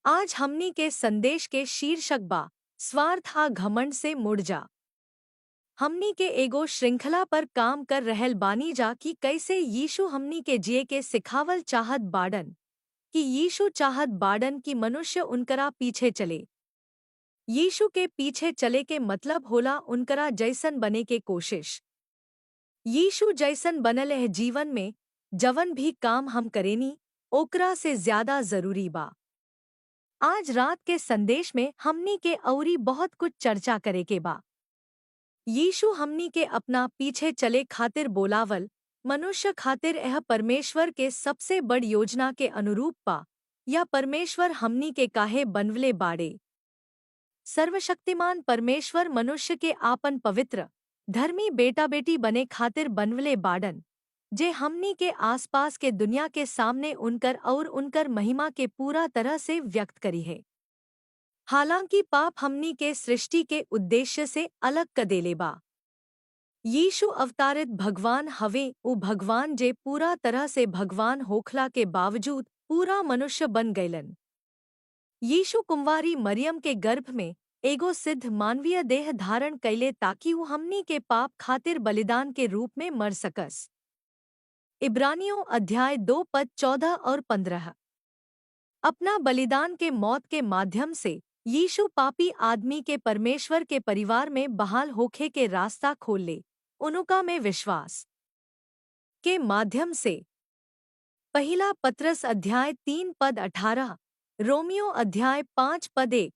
आज हमनी के संदेश के शीर्षक बा स्वार्थ आ घमंड से मुड़ जा। हमनी के एगो श्रृंखला पर काम कर रहल बानी जा कि कैसे यीशु हमनी के जिए के सिखावल चाहत बाडन कि यीशु चाहत बाडन कि मनुष्य उनकरा पीछे चले। यीशु के पीछे चले के मतलब होला उनकरा जैसन बने के कोशिश। यीशु जैसन बनल है जीवन में जवन भी काम हम करेनी ओकरा से ज्यादा जरूरी बा। आज रात के संदेश में हमनी के औरी बहुत कुछ चर्चा करे के बा। यीशु हमनी के अपना पीछे चले खातिर बोलावल मनुष्य खातिर यह परमेश्वर के सबसे बड़ योजना के अनुरूप बा या परमेश्वर हमनी के काहे बनवले बाड़े। सर्वशक्तिमान परमेश्वर मनुष्य के आपन पवित्र धर्मी बेटा बेटी बने खातिर बनवले बाडन जे हमनी के आसपास के दुनिया के सामने उनकर और उनकर महिमा के पूरा तरह से व्यक्त करी है। हालांकि पाप हमनी के सृष्टि के उद्देश्य से अलग क देले बा। यीशु अवतारित भगवान हवे उ भगवान जे पूरा तरह से भगवान होखला के बावजूद पूरा मनुष्य बन गयलन। यीशु कुंवारी मरियम के गर्भ में एगो सिद्ध मानवीय देह धारण कैले ताकि वो हमनी के पाप खातिर बलिदान के रूप में मर सकस। इब्रानियों अध्याय 2 पद 14 और 15। अपना बलिदान के मौत के माध्यम से यीशु पापी आदमी के परमेश्वर के परिवार में बहाल होखे के रास्ता खोल ले। उनका में विश्वास के माध्यम से पहला पत्रस अध्याय 3 पद 18, रोमियो अध्याय 5 पद 1,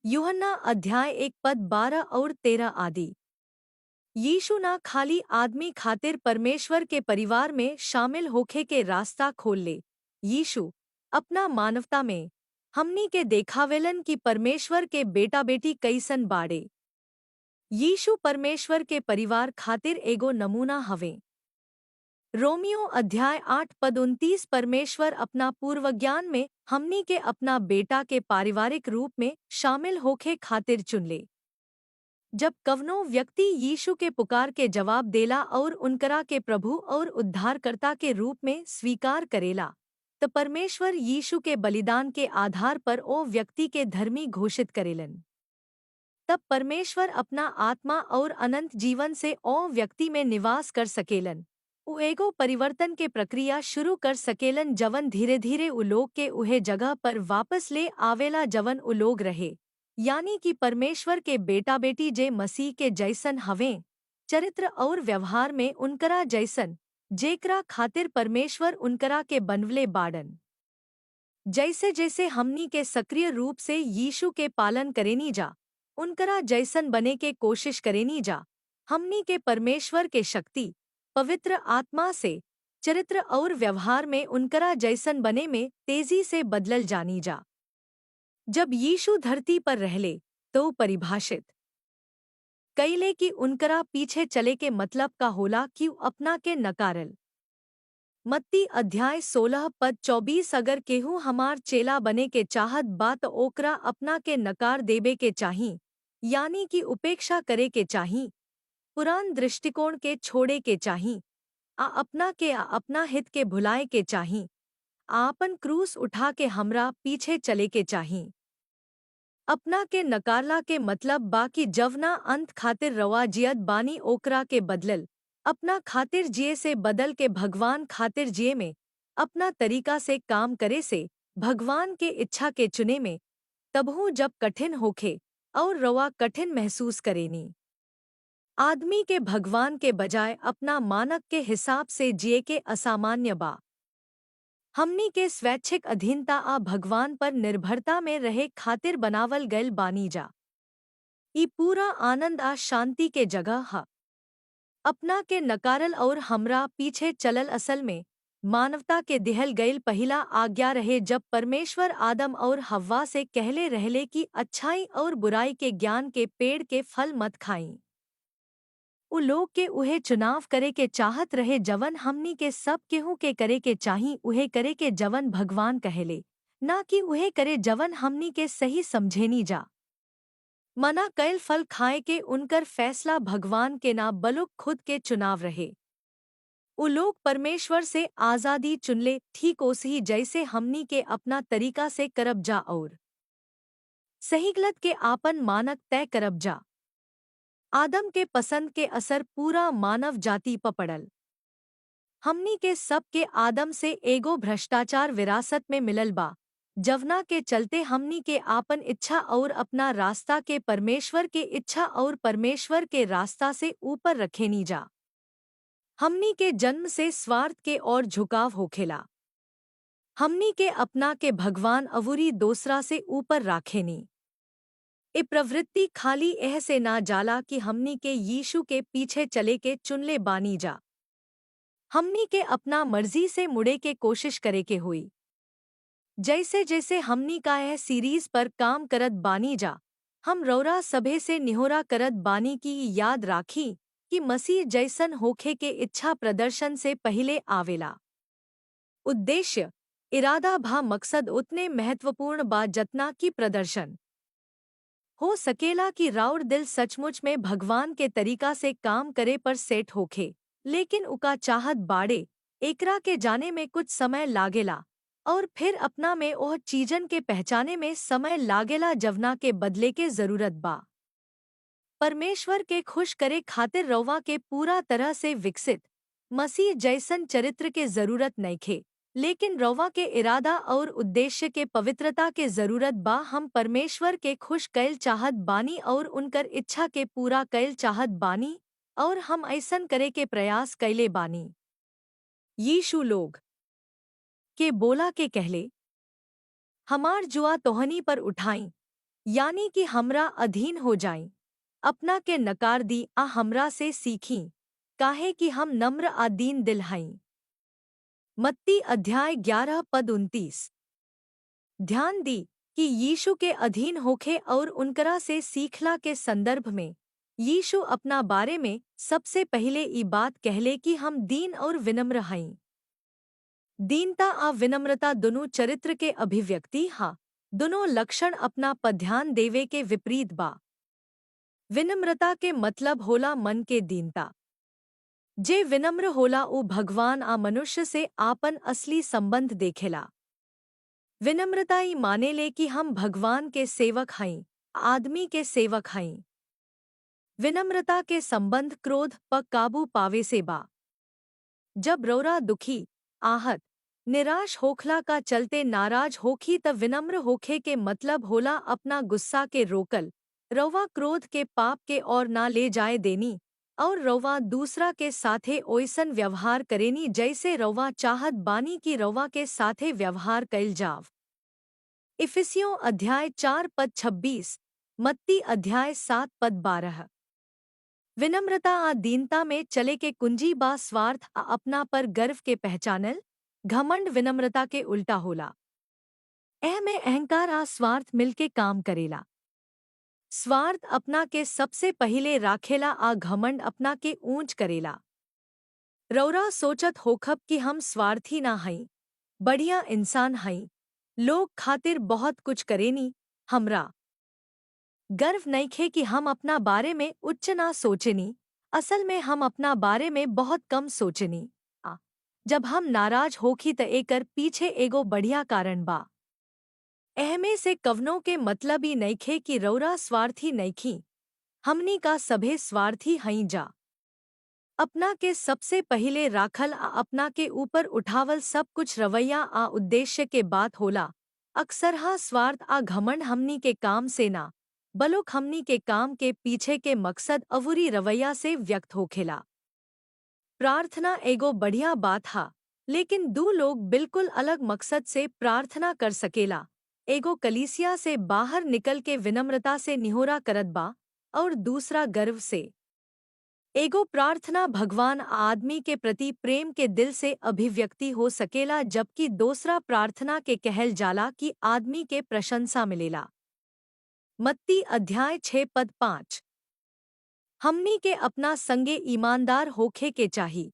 यूहन्ना अध्याय 1 पद 12 और 13 आदि। यीशु ना खाली आदमी खातिर परमेश्वर के परिवार में शामिल होखे के रास्ता खोल ले, यीशु अपना मानवता में हमनी के देखावेलन कि परमेश्वर के बेटा बेटी कैसन बाड़े। यीशु परमेश्वर के परिवार खातिर एगो नमूना हवे। रोमियो अध्याय 8 पद 29 परमेश्वर अपना पूर्वज्ञान में हमनी के अपना बेटा के पारिवारिक रूप में शामिल होखे खातिर चुन ले। जब कवनो व्यक्ति यीशु के पुकार के जवाब देला और उनकरा के प्रभु और उद्धारकर्ता के रूप में स्वीकार करेला तो परमेश्वर यीशु के बलिदान के आधार पर ओ व्यक्ति के धर्मी घोषित करेलन। तब परमेश्वर अपना आत्मा और अनंत जीवन से ओ व्यक्ति में निवास कर सकेलन। उ एगो परिवर्तन के प्रक्रिया शुरू कर सकेलन जवन धीरे धीरे उ लोग के उहे जगह पर वापस ले आवेला जवन उ लोग रहे, यानी कि परमेश्वर के बेटा बेटी जे मसीह के जैसन हवें, चरित्र और व्यवहार में उनकरा जैसन जेकरा खातिर परमेश्वर उनकरा के बनवले बाडन। जैसे जैसे हमनी के सक्रिय रूप से यीशु के पालन करेनी जा, उनकरा जैसन बने के कोशिश करेनी जा, हमनी के परमेश्वर के शक्ति पवित्र आत्मा से चरित्र और व्यवहार में उनकरा जैसन बने में तेजी से बदलल जानी जा। जब यीशु धरती पर रहले तो परिभाषित कैले कि उनकरा पीछे चले के मतलब का होला कि अपना के नकारल। मत्ती अध्याय 16 पद 24 अगर केहू हमार चेला बने के चाहत बा त ओकरा अपना के नकार देबे के चाही, यानी कि उपेक्षा करे के चाही, पुरान दृष्टिकोण के छोड़े के चाही, अपना हित के भुलाए के चाही, आपन क्रूस उठा के हमरा पीछे चले के चाही। अपना के नकारला के मतलब बाकी जवना अंत खातिर रवा जियत बानी ओकरा के बदलल, अपना खातिर जिए से बदल के भगवान खातिर जिए में, अपना तरीका से काम करे से भगवान के इच्छा के चुने में, तबहू जब कठिन होखे और रवा कठिन महसूस करेनी। आदमी के भगवान के बजाय अपना मानक के हिसाब से जिए के असामान्य बा। हमनी के स्वैच्छिक अधीनता आ भगवान पर निर्भरता में रहे खातिर बनावल गयल बानी जा। ई पूरा आनंद आ शांति के जगह हा। अपना के नकारल और हमरा पीछे चलल असल में मानवता के दिहल गयल पहिला आज्ञा रहे जब परमेश्वर आदम और हव्वा से कहले रहले कि अच्छाई और बुराई के ज्ञान के पेड़ के फल मत खाई। उ लोग के उहे चुनाव करे के चाहत रहे जवन हमनी के सब केहू के करे के चाही, उहे करे के जवन भगवान कहेले, ना कि उहे करे जवन हमनी के सही समझेनी जा। मना कैल फल खाए के उनकर फैसला भगवान के ना बलुक खुद के चुनाव रहे। उ लोग परमेश्वर से आजादी चुनले, ठीक ओसही जैसे हमनी के अपना तरीका से करब जा और सही गलत के आपन मानक तय करब जा। आदम के पसंद के असर पूरा मानव जाति प पड़ल। हमनी के सब के आदम से एगो भ्रष्टाचार विरासत में मिलल बा, जवना के चलते हमनी के आपन इच्छा और अपना रास्ता के परमेश्वर के इच्छा और परमेश्वर के रास्ता से ऊपर रखेनी जा। हमनी के जन्म से स्वार्थ के ओर झुकाव होखेला। हमनी के अपना के भगवान अवुरी दूसरा से ऊपर राखेनी। ए प्रवृत्ति खाली एह से ना जाला कि हमनी के यीशु के पीछे चले के चुनले बानी जा। हमनी के अपना मर्जी से मुड़े के कोशिश करे के हुई। जैसे जैसे हमनी का यह सीरीज पर काम करत बानी जा, हम रौरा सभे से निहोरा करत बानी की याद राखी कि मसीह जैसन होखे के इच्छा प्रदर्शन से पहले आवेला। उद्देश्य, इरादा भा मकसद उतने महत्वपूर्ण बा जतना कि प्रदर्शन। हो सकेला कि राउर दिल सचमुच में भगवान के तरीका से काम करे पर सेट होखे, लेकिन उका चाहत बाड़े एकरा के जाने में कुछ समय लागेला और फिर अपना में ओह चीजन के पहचाने में समय लागेला जवना के बदले के जरूरत बा। परमेश्वर के खुश करे खातिर रौवा के पूरा तरह से विकसित मसीह जैसन चरित्र के जरूरत नइखे, लेकिन रौवा के इरादा और उद्देश्य के पवित्रता के जरूरत बा। हम परमेश्वर के खुश कैल चाहत बानी और उनकर इच्छा के पूरा कैल चाहत बानी और हम ऐसन करे के प्रयास कैले बानी। यीशु लोग के बोला के कहले, हमार जुआ तोहनी पर उठाई, यानी कि हमरा अधीन हो जाई। अपना के नकार दी आ हमरा से सीखी, काहे कि हम नम्र आ दीन दिल हईं। मत्ती अध्याय 11 पद 29। ध्यान दी कि यीशु के अधीन होखे और उनकरा से सीखला के संदर्भ में यीशु अपना बारे में सबसे पहले ई बात कहले कि हम दीन और विनम्र हईं। दीनता आ विनम्रता दोनों चरित्र के अभिव्यक्ति हा, दोनों लक्षण अपना पर ध्यान देवे के विपरीत बा। विनम्रता के मतलब होला मन के दीनता। जे विनम्र होला उ भगवान आ मनुष्य से आपन असली संबंध देखेला। विनम्रता ई माने ले कि हम भगवान के सेवक हईं, आदमी के सेवक हईं। विनम्रता के संबंध क्रोध पर काबू पावे से बा। जब रौरा दुखी, आहत, निराश होखला का चलते नाराज होखी तब विनम्र होखे के मतलब होला अपना गुस्सा के रोकल, रौवा क्रोध के पाप के ओर ना ले जाए देनी और रौवा दूसरा के साथे ओइसन व्यवहार करेनी जैसे रौवा चाहत बानी कि रौवा के साथे व्यवहार कैल जाव। इफिसियों अध्याय 4 पद 26, मत्ती अध्याय 7 पद 12। विनम्रता आ दीनता में चले के कुंजी बा स्वार्थ आ अपना पर गर्व के पहचानल। घमंड विनम्रता के उल्टा होला। में अहंकार आ स्वार्थ मिलके काम करेला। स्वार्थ अपना के सबसे पहिले राखेला आ घमंड अपना के ऊंच करेला। रौरा सोचत होखब कि हम स्वार्थी ना हईं, बढ़िया इंसान हईं, लोग खातिर बहुत कुछ करेनी। हमरा गर्व नइखे कि हम अपना बारे में उच्च ना सोचेनी, असल में हम अपना बारे में बहुत कम सोचेनी। जब हम नाराज होखी त एकर पीछे एगो बढ़िया कारण बा। एहमे से कवनों के मतलब ही नइखे कि रौरा स्वार्थी नइखी, हमनी का सभे स्वार्थी हईं जा। अपना के सबसे पहिले राखल आ अपना के ऊपर उठावल सब कुछ रवैया आ उद्देश्य के बात होला। अक्सरहा स्वार्थ आ घमंड हमनी के काम से ना, बलुक हमनी के काम के पीछे के मकसद अवुरी रवैया से व्यक्त होखेला। प्रार्थना एगो बढ़िया बात हा, लेकिन दो लोग बिल्कुल अलग मकसद से प्रार्थना कर सकेला। एगो कलीसिया से बाहर निकल के विनम्रता से निहोरा करत बा और दूसरा गर्व से। एगो प्रार्थना भगवान आदमी के प्रति प्रेम के दिल से अभिव्यक्ति हो सकेला, जबकि दूसरा प्रार्थना के कहल जाला कि आदमी के प्रशंसा मिलेला। मत्ती अध्याय 6 पद 5। हमनी के अपना संगे ईमानदार होखे के चाही।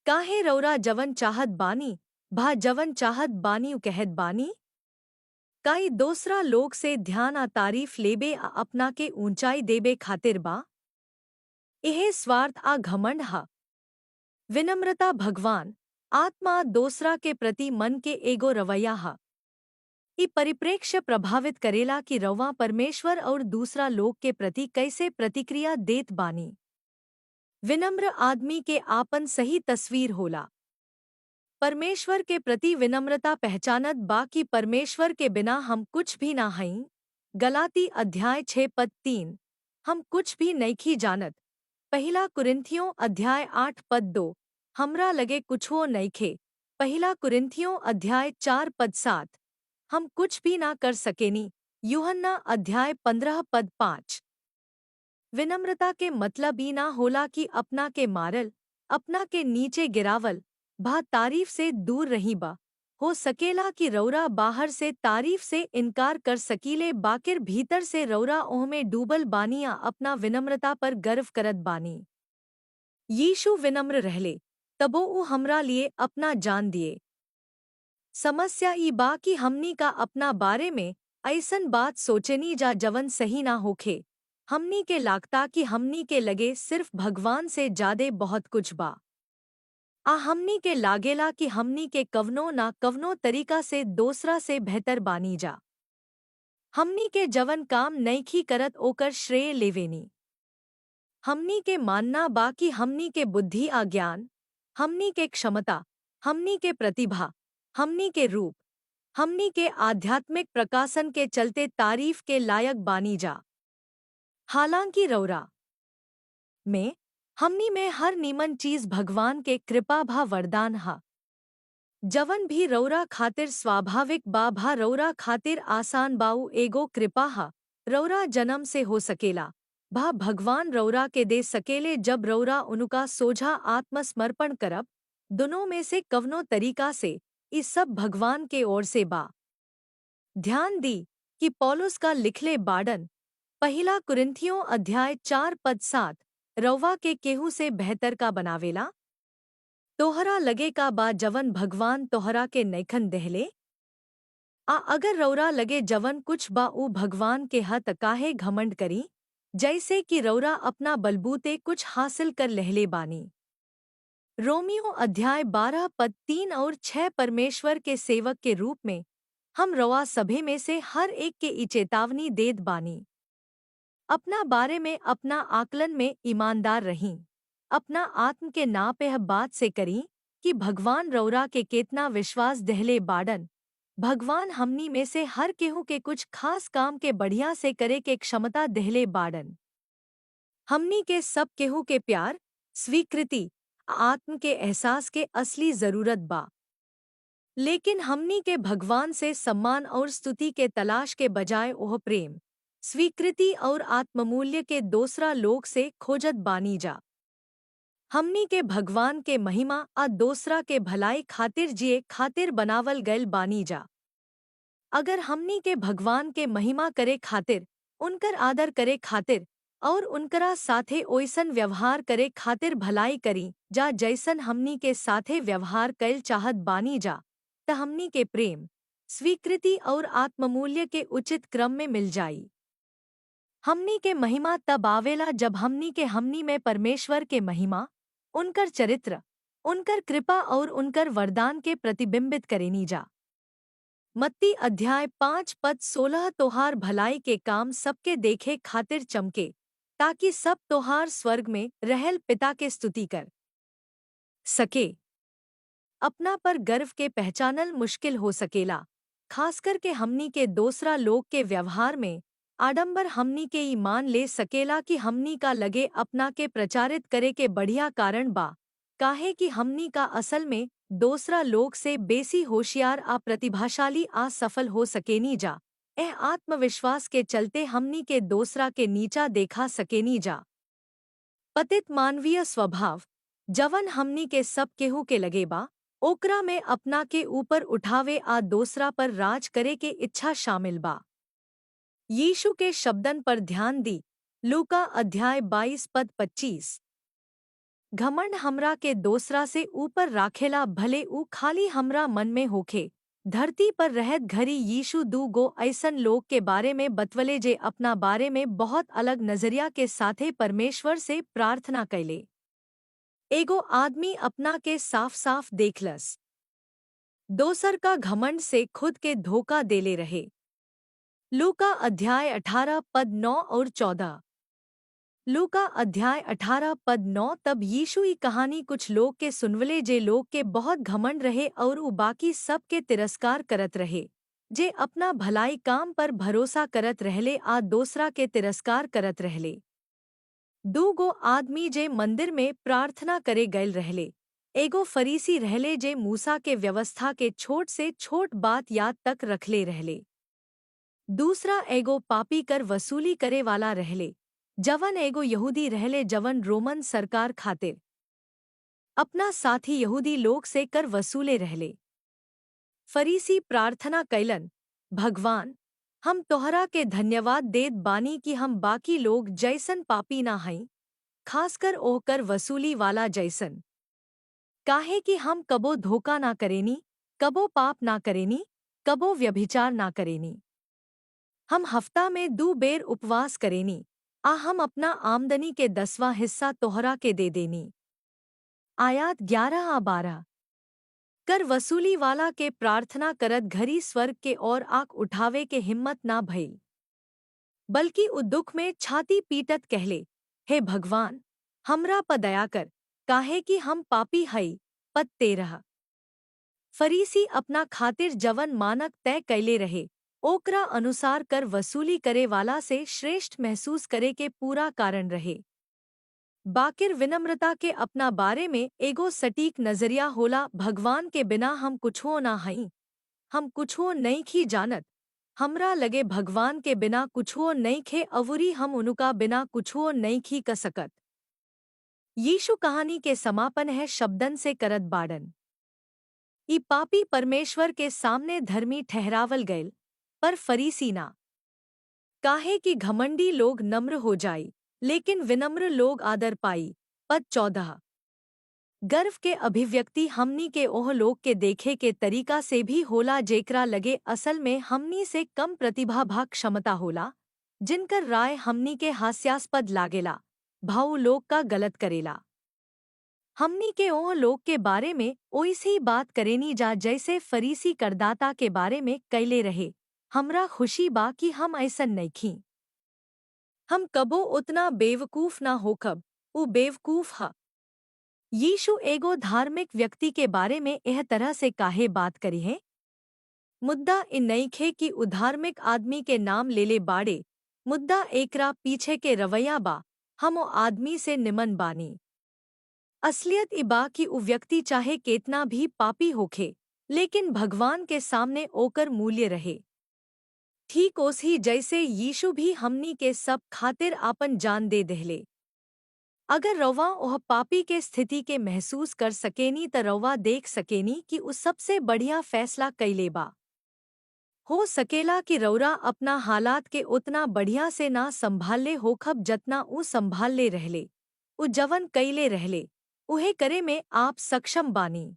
काहे रौरा जवन चाहत बानी, भा जवन चाहत बानी उ कहत बानी? काई दूसरा लोग से ध्यान आ तारीफ लेबे आ अपना के ऊंचाई देबे खातिर बा? यह स्वार्थ आ घमंड हा। विनम्रता भगवान, आत्मा दूसरा के प्रति मन के एगो रवैया हा। ई परिप्रेक्ष्य प्रभावित करेला कि रउआ परमेश्वर और दूसरा लोग के प्रति कैसे प्रतिक्रिया देत बानी। विनम्र आदमी के आपन सही तस्वीर होला। परमेश्वर के प्रति विनम्रता पहचानत बा कि परमेश्वर के बिना हम कुछ भी ना हईं। गलाती अध्याय 6:3। हम कुछ भी नइखी जानत। पहला कुरिन्थियों अध्याय 8:2। हमरा लगे कुछो नइखे। पहला कुरिन्थियों अध्याय 4:7। हम कुछ भी ना कर सकेनी। यूहन्ना अध्याय 15:5। विनम्रता के मतलब ई ना होला कि अपना के मारल, अपना के नीचे गिरावल, भा तारीफ से दूर रही बा। हो सकेला कि रौरा बाहर से तारीफ से इनकार कर सकीले बाकिर भीतर से रौरा ओह में डूबल बानी या अपना विनम्रता पर गर्व करत बानी। यीशु विनम्र रहले, तबो ऊ हमरा लिए अपना जान दिए। समस्या ई बा कि हमनी का अपना बारे में ऐसन बात सोचेनी जा जवन सही ना होखे। हमनी के लागता कि हमनी के लगे सिर्फ भगवान से जादे बहुत कुछ बा। हमनी के लागेला कि हमनी के कवनो ना कवनो तरीका से दूसरा से बेहतर बानी जा। हमनी के जवन काम नइखी करत ओकर श्रेय लेवेनी। हमनी के मानना बा कि हमनी के बुद्धि आ ज्ञान, हमनी के क्षमता, हमनी के प्रतिभा, हमनी के रूप, हमनी के आध्यात्मिक प्रकाशन के चलते तारीफ के लायक बानी जा। हालांकि रौरा में हमनी में हर नीमन चीज भगवान के कृपा भा वरदान हा। जवन भी रौरा खातिर स्वाभाविक बा भा रौरा खातिर आसान बाऊ एगो कृपा हा। रौरा जन्म से हो सकेला भा भगवान रौरा के दे सकेले जब रौरा उनका सोझा आत्मसमर्पण करब। दोनों में से कवनो तरीका से इस सब भगवान के ओर से बा। ध्यान दी कि पौलुस का लिखले बाडन पहला कुरिन्थियों अध्याय 4:7 रौवा के केहू से बेहतर का बनावेला। तोहरा लगे का बा जवन भगवान तोहरा के नैखन देहले। अगर रौरा लगे जवन कुछ बा ऊ भगवान के हत काहे घमंड करी जैसे कि रौरा अपना बलबूते कुछ हासिल कर लहले बानी। रोमियो अध्याय 12:3 और 6 परमेश्वर के सेवक के रूप में हम रवा सभे में से हर एक के ई चेतावनी देत बानी। अपना बारे में अपना आकलन में ईमानदार रहीं। अपना आत्म के नाप यह बात से करी कि भगवान रौरा के केतना विश्वास दहले बाडन। भगवान हमनी में से हर केहू के कुछ खास काम के बढ़िया से करे के क्षमता दहले बाडन। हमनी के सब केहू के प्यार, स्वीकृति, आत्म के एहसास के असली जरूरत बा। लेकिन हमनी के भगवान से सम्मान और स्तुति के तलाश के बजाय ओह प्रेम, स्वीकृति और आत्ममूल्य के दूसरा लोग से खोजत बानी जा। हमनी के भगवान के महिमा दूसरा के भलाई खातिर जिए खातिर बनावल गयल बानी जा। अगर हमनी के भगवान के महिमा करे खातिर, उनकर आदर करे खातिर और उनकरा साथे ओइसन व्यवहार करे खातिर भलाई करी जा जैसन हमनी के साथे व्यवहार कइल चाहत बानी जा, त हमनी के प्रेम, स्वीकृति और आत्ममूल्य के उचित क्रम में मिल जाई। हमनी के महिमा तब आवेला जब हमनी में परमेश्वर के महिमा, उनकर चरित्र, उनकर कृपा और उनकर वरदान के प्रतिबिंबित करेनी जा। मत्ती अध्याय 5:16 तोहार भलाई के काम सबके देखे खातिर चमके, ताकि सब तोहार स्वर्ग में रहल पिता के स्तुति कर सके। अपना पर गर्व के पहचानल मुश्किल हो सकेला, खासकर के हमनी के दूसरा लोग के व्यवहार में। आडंबर हमनी के ई मान ले सकेला कि हमनी का लगे अपना के प्रचारित करे के बढ़िया कारण बा, काहे कि हमनी का असल में दूसरा लोग से बेसी होशियार प्रतिभाशाली सफल हो सकेनी जा। आत्मविश्वास के चलते हमनी के दूसरा के नीचा देखा सकेनी जा। पतित मानवीय स्वभाव जवन हमनी के सब केहू के लगे बा, ओकरा में अपना के ऊपर उठावे दूसरा पर राज करे के इच्छा शामिल बा। यीशु के शब्दन पर ध्यान दी। लूका अध्याय 22:25। घमंड हमरा के दूसरा से ऊपर राखेला भले ऊ खाली हमरा मन में होखे। धरती पर रहत घरी यीशु दू गो ऐसन लोग के बारे में बतवले जे अपना बारे में बहुत अलग नजरिया के साथे परमेश्वर से प्रार्थना कैले। एगो आदमी अपना के साफ साफ देखलस। दोसर का घमंड से खुद के धोखा देले रहे। लूका अध्याय 18 पद 9 और 14। लूका अध्याय 18 पद 9। तब यीशु ई कहानी कुछ लोग के सुनवले जे लोग के बहुत घमंड रहे और उ बाकी सब के तिरस्कार करत रहे, जे अपना भलाई काम पर भरोसा करत रहले आ दोसरा के तिरस्कार करत रहले। दू गो आदमी जे मंदिर में प्रार्थना करे गयल रहले, एगो फरीसी रहले जे मूसा के व्यवस्था के छोट से छोट बात याद तक रखले रहले। दूसरा एगो पापी कर वसूली करे वाला रहले, जवन एगो यहूदी रहले जवन रोमन सरकार खातिर अपना साथी यहूदी लोग से कर वसूले रहले। फरीसी प्रार्थना कैलन, भगवान, हम तोहरा के धन्यवाद देत बानी कि हम बाकी लोग जैसन पापी ना हईं, खासकर ओह कर वसूली वाला जैसन। काहे कि हम कबो धोखा ना करेनी, कबो पाप ना करेनी, कबो व्यभिचार ना करेनी। हम हफ्ता में 2 बेर उपवास करेनी, आ हम अपना आमदनी के 10वां हिस्सा तोहरा के दे देनी। आयात 11 आ 12। कर वसूली वाला के प्रार्थना करत घरी स्वर्ग के ओर आँख उठावे के हिम्मत ना भइल, बल्कि उ दुख में छाती पीटत कहले, हे भगवान, हमरा प दया कर, काहे कि हम पापी हई। पद 13। फरीसी अपना खातिर जवन मानक तय कैले रहे, ओकरा अनुसार कर वसूली करे वाला से श्रेष्ठ महसूस करे के पूरा कारण रहे। बाकिर विनम्रता के अपना बारे में एगो सटीक नजरिया होला, भगवान के बिना हम कुछो ना हईं, हम कुछो नइखी जानत, हमरा लगे भगवान के बिना कुछो नइखे अवुरी हम उनका बिना कुछो नइखी क सकत। यीशु कहानी के समापन है शब्दन से करत बाड़न, ई पापी परमेश्वर के सामने धर्मी ठहरावल गयल, पर फरीसी ना। काहे कि घमंडी लोग नम्र हो जाई, लेकिन विनम्र लोग आदर पाई। पद 14। गर्व के अभिव्यक्ति हमनी के ओह लोग के देखे के तरीका से भी होला जेकरा लगे असल में हमनी से कम प्रतिभा क्षमता होला, जिनकर राय हमनी के हास्यास्पद लागेला, भाऊ लोग का गलत करेला। हमनी के ओह लोग के बारे में ओइसी बात करेनी जा जैसे फरीसी करदाता के बारे में कैले रहे, हमरा खुशी बा कि हम ऐसन नइखी। हम कबो उतना बेवकूफ ना होखब, उ बेवकूफ हा। यीशु एगो धार्मिक व्यक्ति के बारे में एह तरह से काहे बात करी है? मुद्दा इ नइखे कि उ धार्मिक आदमी के नाम लेले बाड़े, मुद्दा एकरा पीछे के रवैया बा, हम ओ आदमी से निमन बानी। असलियत इ बा कि उ व्यक्ति चाहे केतना भी पापी होखे, लेकिन भगवान के सामने ओकर मूल्य रहे। ठीक ओसही जैसे यीशु भी हमनी के सब खातिर आपन जान दे देहले। अगर रौवा ओह पापी के स्थिति के महसूस कर सकेनी त रौवा देख सकेनी कि उ सबसे बढ़िया फैसला कैले बा। हो सकेला कि रौरा अपना हालात के उतना बढ़िया से ना संभाले होखब जतना उ संभाले रहले, उ जवन कैले रहले, उहे करे में आप सक्षम बानी।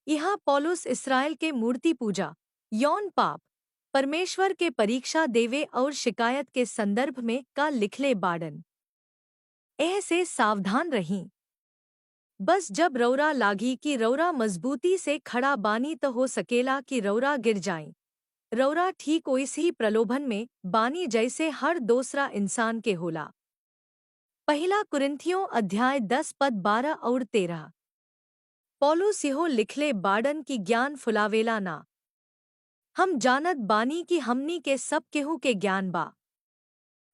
यहाँ पौलुस इसराइल के मूर्ति पूजा, यौन पाप, परमेश्वर के परीक्षा देवे और शिकायत के संदर्भ में का लिखले बाड़न। ऐसे सावधान रहीं। बस जब रौरा लागी कि रौरा मजबूती से खड़ा बानी तो हो सकेला कि रौरा गिर जाएं। रौरा ठीक ओइसही प्रलोभन में बानी जैसे हर दूसरा इंसान के होला। पहला कुरिन्थियों अध्याय 10 पद 12 और 13। पौलुस यहो लिखले बाड़न की ज्ञान फुलावेला ना। हम जानत बानी कि हमनी के सब केहू के ज्ञान बा।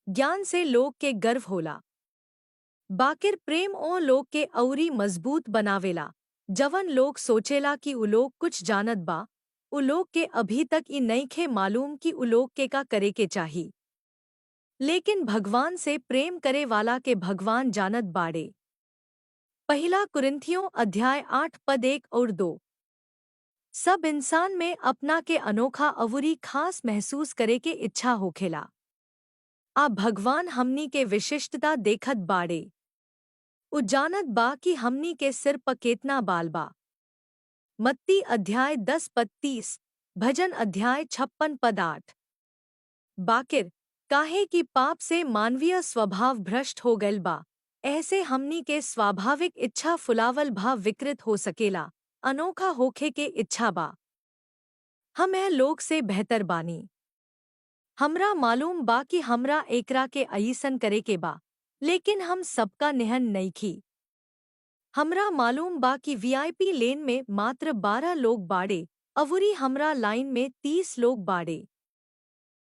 ज्ञान से लोग के गर्व होला, बाकिर प्रेम ओ लोग के औरी मजबूत बनावेला। जवन लोग सोचेला कि उ लोग कुछ जानत बा, उ लोग के अभी तक ई नइखे मालूम कि उ लोग के का करे के चाही। लेकिन भगवान से प्रेम करे वाला के भगवान जानत बाड़े। पहला कुरिन्थियों अध्याय 8 पद 1 और 2। सब इंसान में अपना के अनोखा अवुरी खास महसूस करे के इच्छा होखेला। आ भगवान हमनी के विशिष्टता देखत बाड़े। उ जानत बा कि हमनी के सिर प केतना बाल बा। मत्ती अध्याय 10 पद 30, भजन अध्याय 56 पद 8। बाकिर काहे कि पाप से मानवीय स्वभाव भ्रष्ट हो गयल बा, ऐसे हमनी के स्वाभाविक इच्छा फुलावल भाव विकृत हो सकेला, अनोखा होखे के इच्छा बा। हम ए लोग से बेहतर बानी। हमरा मालूम बा कि हमरा एकरा के अईसन करे के बा, लेकिन हम सबका निहन नइखी। हमरा मालूम बा कि वीआईपी लेन में मात्र 12 लोग बाड़े, अवुरी हमरा लाइन में 30 लोग बाड़े।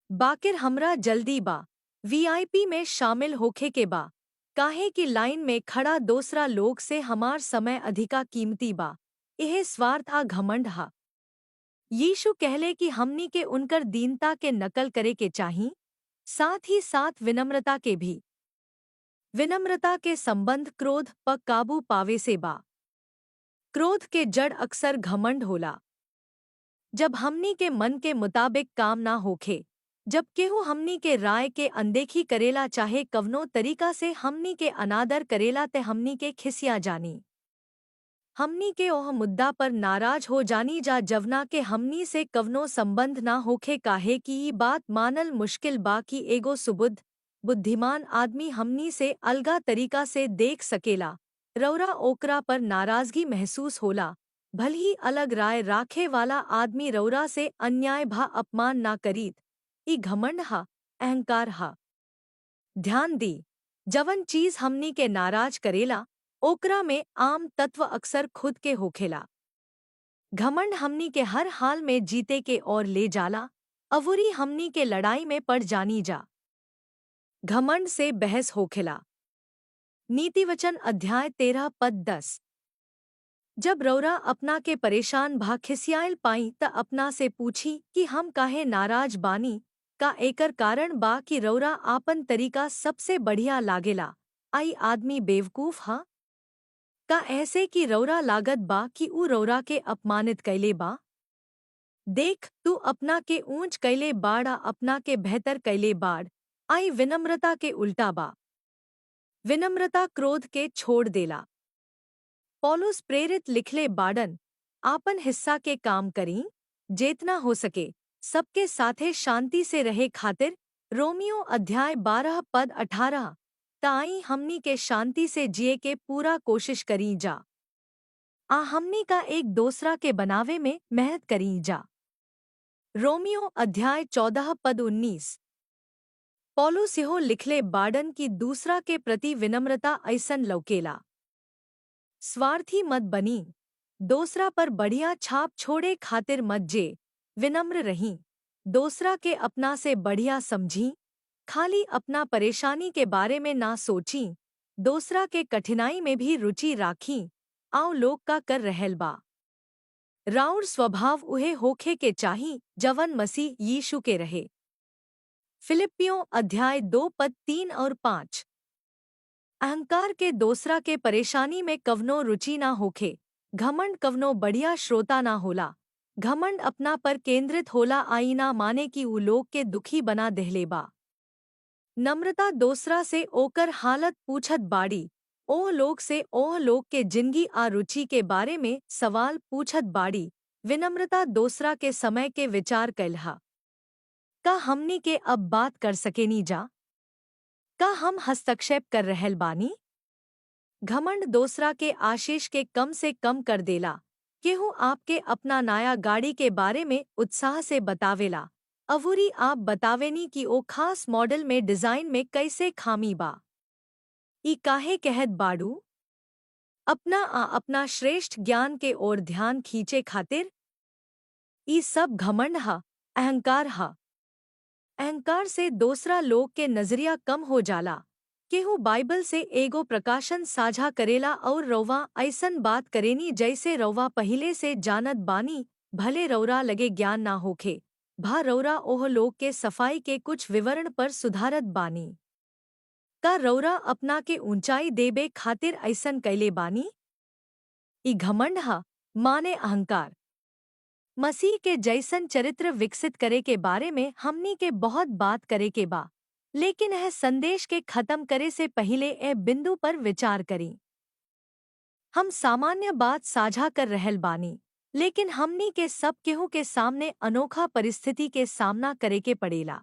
बाकिर हमरा जल्दी बा, वीआईपी में शामिल होखे के बा, काहे कि लाइन में खड़ा दूसरा लोग से हमार समय अधिका कीमती बा। यह स्वार्थ आ घमंड हा। यीशु कहले कि हमनी के उनकर दीनता के नकल करे के चाही, साथ ही साथ विनम्रता के भी। विनम्रता के संबंध क्रोध पर काबू पावे से बा। क्रोध के जड़ अक्सर घमंड होला। जब हमनी के मन के मुताबिक काम ना होखे, जब केहू हमनी के राय के अनदेखी करेला चाहे कवनो तरीका से हमनी के अनादर करेला ते हमनी के खिसिया जानी। हमनी के ओह मुद्दा पर नाराज हो जानी जा जवना के हमनी से कवनो संबंध ना होखे, काहे कि ई बात मानल मुश्किल बा कि एगो सुबुद्ध बुद्धिमान आदमी हमनी से अलगा तरीका से देख सकेला। रौरा ओकरा पर नाराजगी महसूस होला, भल ही अलग राय राखे वाला आदमी रौरा से अन्याय भा अपमान ना करीत। ई घमंड हा, अहंकार हा। ध्यान दी, जवन चीज हमनी के नाराज करेला ओकरा में आम तत्व अक्सर खुद के होखेला। घमंड हमनी के हर हाल में जीते के और ले जाला, अवुरी हमनी के लड़ाई में पड़ जानी जा। घमंड से बहस होखेला। नीतिवचन अध्याय 13 पद 10। जब रौरा अपना के परेशान भा खिसियाल पाई त अपना से पूछी कि हम काहे नाराज बानी, का एकर कारण बा कि रौरा आपन तरीका सबसे बढ़िया लागेला, आई आदमी बेवकूफ हा? का ऐसे कि रौरा लागत बा कि ऊ रौरा के अपमानित कैले बा? देख, तू अपना के ऊंच कैले बाड़ आ अपना के बेहतर कैले बाड़, आई विनम्रता के उल्टा बा। विनम्रता क्रोध के छोड़ देला। पौलुस प्रेरित लिखले बाड़न, आपन हिस्सा के काम करी, जेतना हो सके सबके साथे शांति से रहे खातिर। रोमियो अध्याय 12 पद 18। ताई हमनी के शांति से जिए के पूरा कोशिश करी जा, आ हमनी का एक दूसरा के बनावे में मेहनत करी जा। रोमियो अध्याय 14 पद 19। पौलुस यहो लिखले बाड़न की दूसरा के प्रति विनम्रता ऐसन लौकेला। स्वार्थी मत बनी, दूसरा पर बढ़िया छाप छोड़े खातिर मत जे, विनम्र रही, दूसरा के अपना से बढ़िया समझी, खाली अपना परेशानी के बारे में ना सोची, दूसरा के कठिनाई में भी रुचि राखी, आओ लोग का कर रहल बा। राउर स्वभाव उहे होखे के चाही जवन मसीह यीशु के रहे। फिलिप्पियों अध्याय 2 पद 3 और 5। अहंकार के दूसरा के परेशानी में कवनो रुचि ना होखे। घमंड कवनो बढ़िया श्रोता ना होला। घमंड अपना पर केंद्रित होला, आई ना माने कि ऊ लोग के दुखी बना देहले बा। नम्रता दूसरा से ओकर हालत पूछत बाड़ी, ओह लोग से ओह लोग के जिंदगी आ रुचि के बारे में सवाल पूछत बाड़ी। विनम्रता दूसरा के समय के विचार कैलहा। का हमनी के अब बात कर सकेनी जा? का हम हस्तक्षेप कर रहल बानी? घमंड दूसरा के आशीष के कम से कम कर देला। केहू आपके अपना नया गाड़ी के बारे में उत्साह से बतावेला, अवुरी आप बतावेनी कि ओ खास मॉडल में डिजाइन में कैसे खामी बा। ई काहे कहत बाड़ू? अपना श्रेष्ठ ज्ञान के ओर ध्यान खींचे खातिर? ई सब घमंड हा, अहंकार हा। अहंकार से दूसरा लोग के नजरिया कम हो जाला। केहू बाइबल से एगो प्रकाशन साझा करेला और रौवा ऐसन बात करेनी जैसे रौवा पहिले से जानत बानी, भले रौरा लगे ज्ञान ना होखे, भा रौरा ओह लोग के सफाई के कुछ विवरण पर सुधारत बानी। का रौरा अपना के ऊंचाई देबे खातिर ऐसन कैले बानी? ई घमंड हा, माने अहंकार। मसीह के जैसन चरित्र विकसित करे के बारे में हमनी के बहुत बात करे के बा, लेकिन यह संदेश के खत्म करे से पहले ए बिंदु पर विचार करी। हम सामान्य बात साझा कर रहल बानी, लेकिन हमनी के सब केहू के सामने अनोखा परिस्थिति के सामना करे के पड़ेला।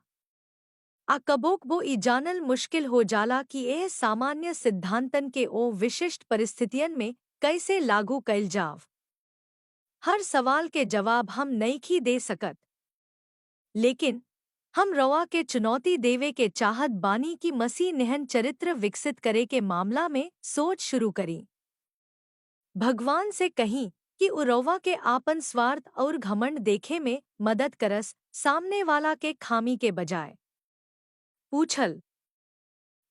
आ कबोक वो ई जानल मुश्किल हो जाला कि यह सामान्य सिद्धांतन के ओ विशिष्ट परिस्थितियन में कैसे लागू कैल जाव। हर सवाल के जवाब हम नहीं दे सकत, लेकिन हम रवा के चुनौती देवे के चाहत बानी की मसीह नेहन चरित्र विकसित करे के मामला में सोच शुरू करी। भगवान से कहीं कि उरवा के आपन स्वार्थ और घमंड देखे में मदद करस, सामने वाला के खामी के बजाय। पूछल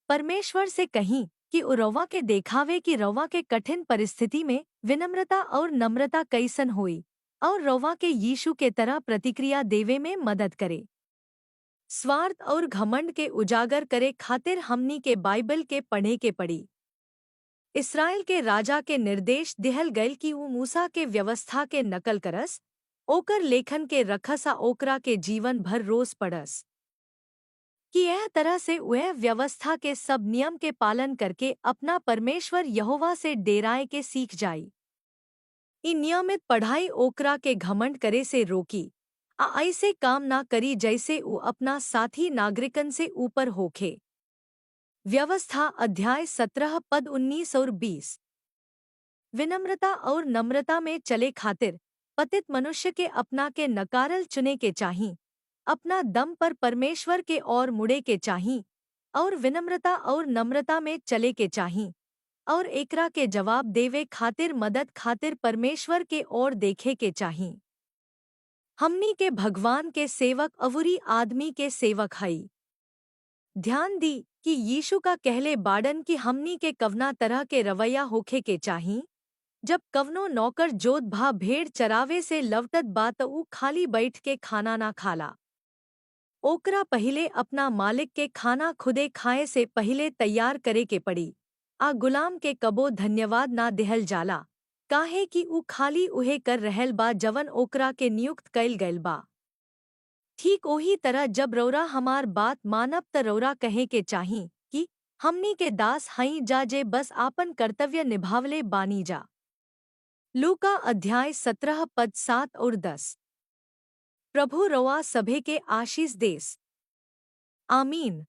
परमेश्वर से कहीं कि उरवा के देखावे कि रवा के कठिन परिस्थिति में विनम्रता और नम्रता कैसन होई और रवा के यीशु के तरह प्रतिक्रिया देवे में मदद करे। स्वार्थ और घमंड के उजागर करे खातिर हमनी के बाइबल के पढ़े के पड़ी। इसराइल के राजा के निर्देश दिहल गयल कि वो मूसा के व्यवस्था के नकल करस, ओकर लेखन के रखसा ओकरा के जीवन भर रोज पढ़स, कि यह तरह से वह व्यवस्था के सब नियम के पालन करके अपना परमेश्वर यहोवा से डेराए के सीख जाई। इ नियमित पढ़ाई ओकरा के घमंड करे से रोकी, ऐसे काम ना करी जैसे वो अपना साथी नागरिकन से ऊपर होखे। व्यवस्था अध्याय 17 पद 19 और 20। विनम्रता और नम्रता में चले खातिर पतित मनुष्य के अपना के नकारल चुने के चाही, अपना दम पर परमेश्वर के ओर मुड़े के चाही और विनम्रता और नम्रता में चले के चाही और एकरा के जवाब देवे खातिर मदद खातिर परमेश्वर के ओर देखे के चाही। हमनी के भगवान के सेवक अवुरी आदमी के सेवक हई। ध्यान दी कि यीशु का कहले बाडन की हमनी के कवना तरह के रवैया होखे के चाही। जब कवनो नौकर जोत भा भेड़ चरावे से लवटत बात ऊ खाली बैठ के खाना ना खाला, ओकरा पहिले अपना मालिक के खाना खुदे खाए से पहिले तैयार करे के पड़ी। आ गुलाम के कबो धन्यवाद ना दिहल जाला, काहे कि ऊ खाली उहे कर रहल बा जवन ओकरा के नियुक्त कैल गइल बा। ठीक ओही तरह जब रौरा हमार बात मानब त रौरा कहे के चाही कि हमनी के दास हई जा जे बस आपन कर्तव्य निभावले बानी जा। लूका अध्याय 17 पद 7 और 10। प्रभु रवा सभे के आशीष देस। आमीन।